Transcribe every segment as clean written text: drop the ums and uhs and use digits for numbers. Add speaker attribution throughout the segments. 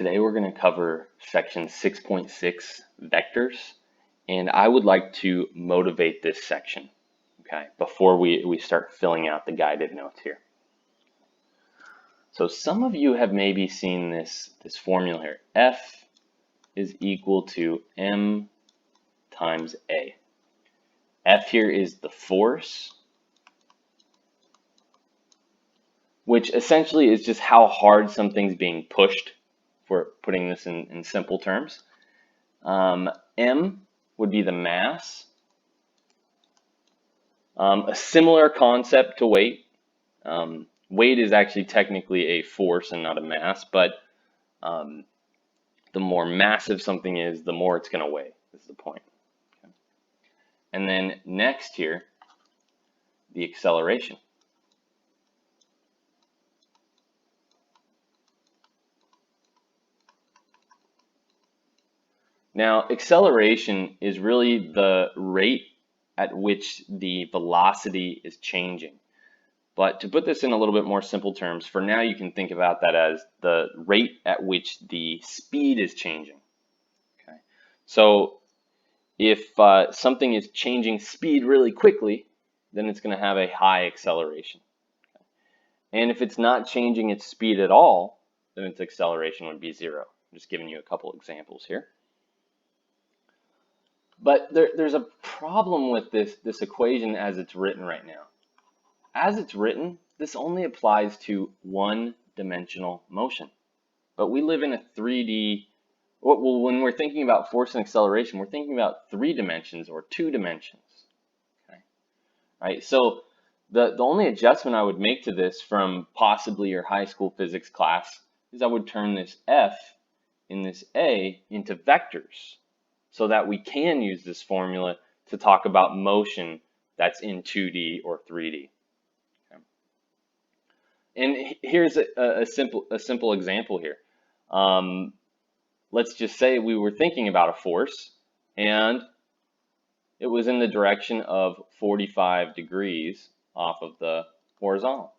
Speaker 1: Today we're going to cover section 6.6, vectors, and I would like to motivate this section, okay, before we start filling out the guided notes here. So some of you have maybe seen this formula here. F is equal to m times A. F here is the force, which essentially is just how hard something's being pushed, for putting this in simple terms. M would be the mass. A similar concept to weight. Weight is actually technically a force and not a mass, but the more massive something is, the more it's going to weigh. This is the point. Okay. And then next here, the acceleration. Now, acceleration is really the rate at which the velocity is changing. But to put this in a little bit more simple terms, for now you can think about that as the rate at which the speed is changing. Okay. So if something is changing speed really quickly, then it's going to have a high acceleration. Okay. And if it's not changing its speed at all, then its acceleration would be 0. I'm just giving you a couple examples here. But there's a problem with this equation as it's written right now. As it's written, this only applies to one-dimensional motion. But we live in a 3D, well, when we're thinking about force and acceleration, we're thinking about 3 dimensions or 2 dimensions. Okay. Right? So the only adjustment I would make to this from possibly your high school physics class is I would turn this F in this A into vectors, so that we can use this formula to talk about motion that's in 2D or 3D. Okay. And here's a simple example here. Let's just say we were thinking about a force and it was in the direction of 45 degrees off of the horizontal.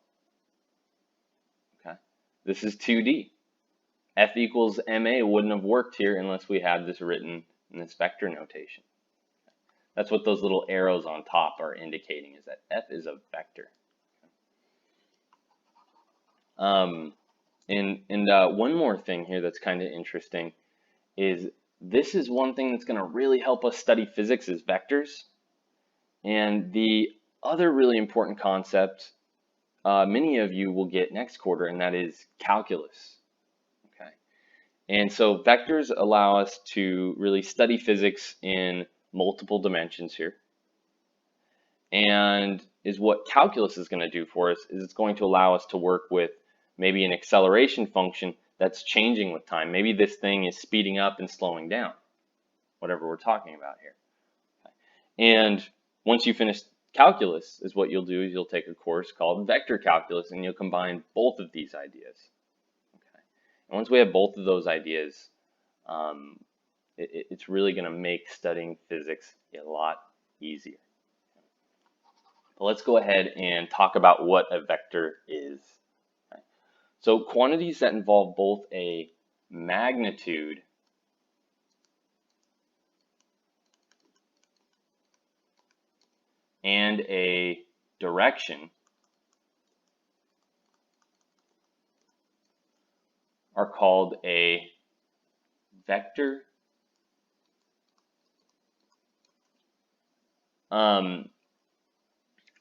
Speaker 1: Okay. This is 2D. F equals ma wouldn't have worked here unless we had this written in this vector notation. That's what those little arrows on top are indicating, is that F is a vector. And one more thing here that's kind of interesting is this is one thing that's going to really help us study physics is vectors. And the other really important concept many of you will get next quarter, and that is calculus. And so vectors allow us to really study physics in multiple dimensions here. And is what calculus is going to do for us is it's going to allow us to work with maybe an acceleration function that's changing with time. Maybe this thing is speeding up and slowing down, whatever we're talking about here. And once you finish calculus, is what you'll do is you'll take a course called vector calculus, and you'll combine both of these ideas. And once we have both of those ideas, it's really going to make studying physics a lot easier. But let's go ahead and talk about what a vector is. Okay. So quantities that involve both a magnitude and a direction are called a vector.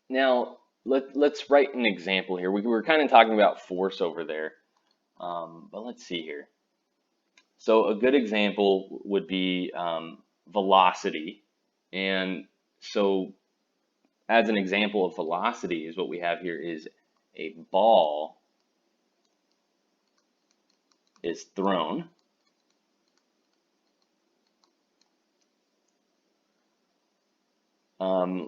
Speaker 1: Now, let's write an example here. We were kind of talking about force over there, but let's see here. So a good example would be velocity. And so as an example of velocity is what we have here is a ball is thrown.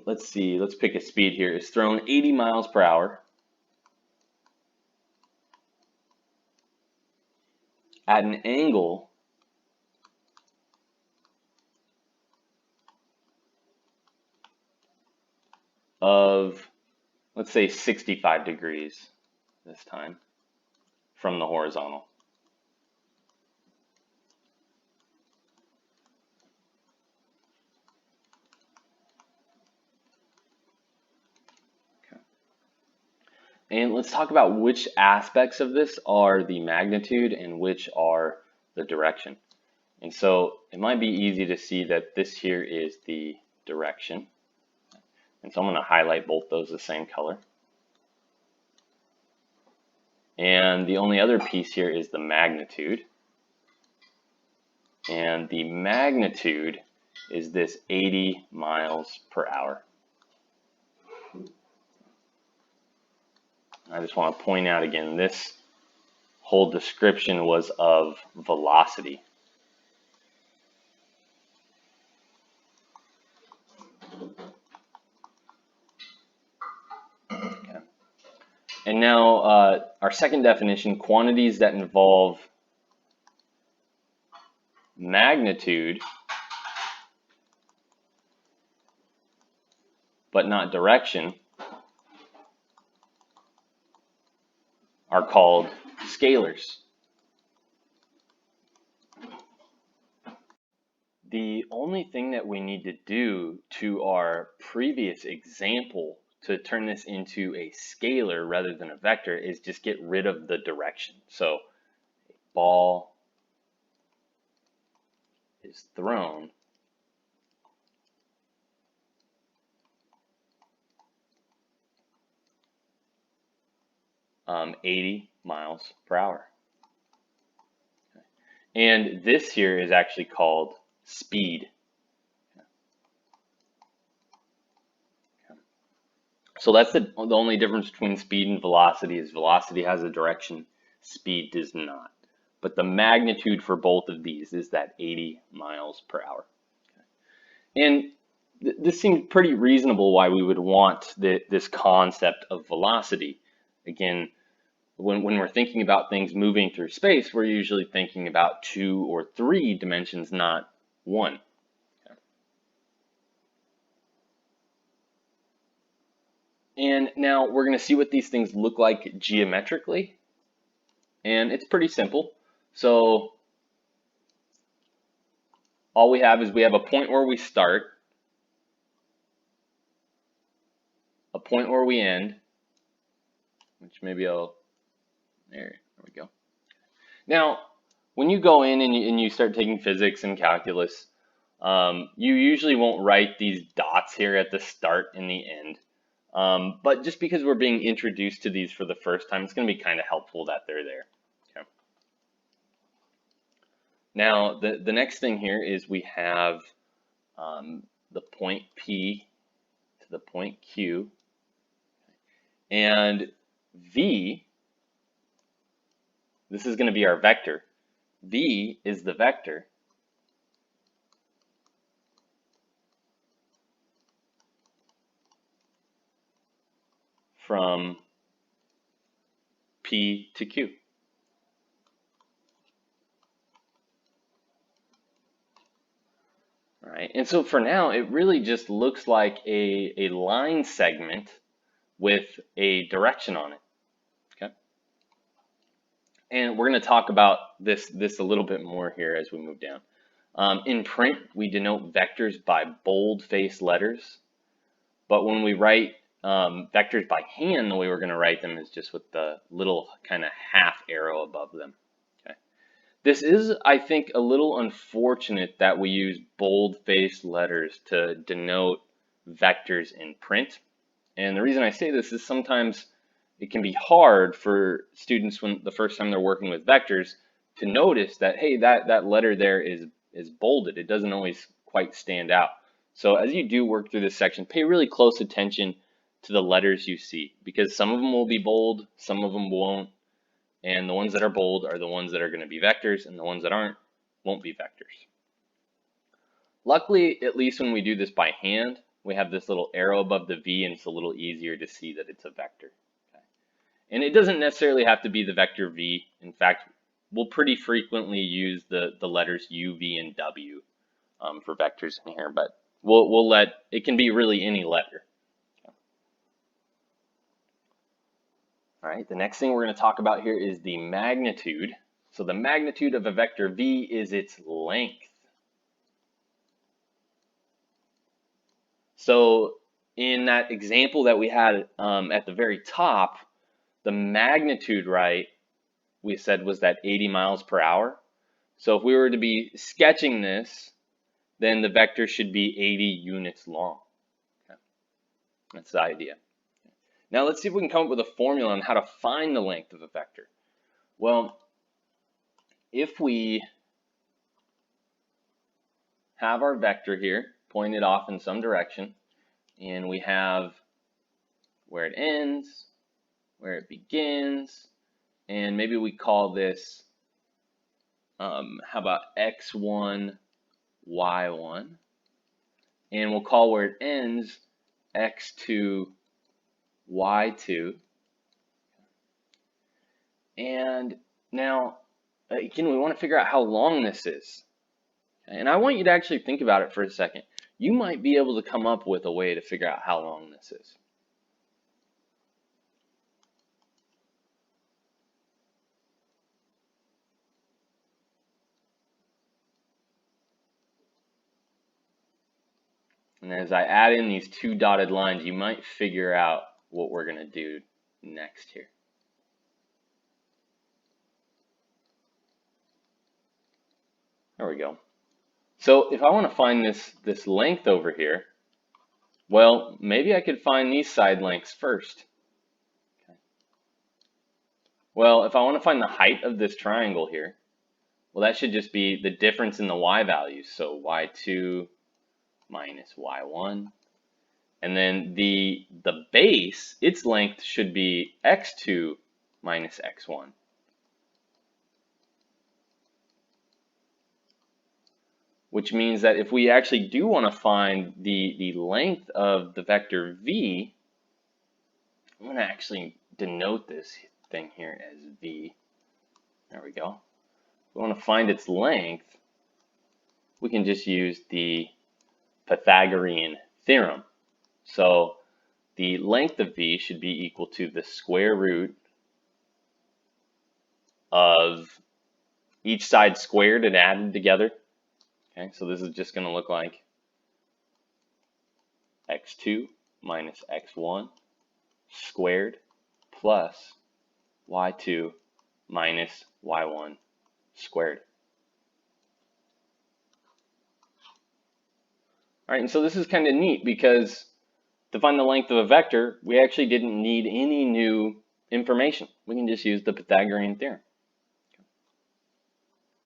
Speaker 1: Let's see, let's pick a speed here. It's thrown 80 miles per hour at an angle of, let's say, 65 degrees this time from the horizontal. And let's talk about which aspects of this are the magnitude and which are the direction. And so it might be easy to see that this here is the direction. And so I'm going to highlight both those the same color. And the only other piece here is the magnitude. And the magnitude is this 80 miles per hour. I just want to point out again, this whole description was of velocity. Okay. And now our second definition, quantities that involve magnitude but not direction are called scalars. The only thing that we need to do to our previous example to turn this into a scalar rather than a vector is just get rid of the direction. So a ball is thrown um, 80 miles per hour. Okay. And this here is actually called speed. Okay. So that's the only difference between speed and velocity is velocity has a direction, speed does not. But the magnitude for both of these is that 80 miles per hour. Okay. And this seems pretty reasonable why we would want this concept of velocity. Again, when we're thinking about things moving through space, we're usually thinking about 2 or 3 dimensions, not 1. Okay. And now we're going to see what these things look like geometrically. And it's pretty simple. So all we have is we have a point where we start, a point where we end, which maybe there we go. Now, when you go in and you start taking physics and calculus, you usually won't write these dots here at the start and the end. But just because we're being introduced to these for the first time, it's going to be kind of helpful that they're there. Okay. Now, the next thing here is we have the point P to the point Q, and V, this is going to be our vector. V is the vector from P to Q. All right, and so for now, it really just looks like a line segment with a direction on it. Okay, and we're going to talk about this a little bit more here as we move down. In print, we denote vectors by bold-faced letters, but when we write vectors by hand, the way we're going to write them is just with the little kind of half arrow above them. Okay. This is, I think, a little unfortunate that we use bold-faced letters to denote vectors in print. And the reason I say this is sometimes it can be hard for students when the first time they're working with vectors to notice that, hey, that letter there is bolded. It doesn't always quite stand out. So as you do work through this section, pay really close attention to the letters you see, because some of them will be bold, some of them won't, and the ones that are bold are the ones that are going to be vectors, and the ones that aren't won't be vectors. Luckily, at least when we do this by hand, we have this little arrow above the V, and it's a little easier to see that it's a vector. Okay. And it doesn't necessarily have to be the vector V. In fact, we'll pretty frequently use the letters U, V, and W for vectors in here, but we'll let it can be really any letter. Okay. All right, the next thing we're going to talk about here is the magnitude. So the magnitude of a vector V is its length. So in that example that we had at the very top, the magnitude, right, we said was that 80 miles per hour. So if we were to be sketching this, then the vector should be 80 units long. Okay. That's the idea. Now let's see if we can come up with a formula on how to find the length of a vector. Well, if we have our vector here pointed off in some direction, and we have where it ends, where it begins, and maybe we call this, how about x1, y1, and we'll call where it ends x2, y2. And now, again, we want to figure out how long this is. And I want you to actually think about it for a second. You might be able to come up with a way to figure out how long this is. And as I add in these two dotted lines, you might figure out what we're going to do next here. There we go. So if I want to find this length over here, well, maybe I could find these side lengths first. Okay. Well, if I want to find the height of this triangle here, well, that should just be the difference in the y values. So y2 minus y1. And then the base, its length should be x2 minus x1. Which means that if we actually do want to find the length of the vector v, I'm going to actually denote this thing here as v. There we go. If we want to find its length, we can just use the Pythagorean theorem. So the length of v should be equal to the square root of each side squared and added together. Okay, so this is just going to look like x2 minus x1 squared plus y2 minus y1 squared. All right, and so this is kind of neat because to find the length of a vector, we actually didn't need any new information. We can just use the Pythagorean theorem.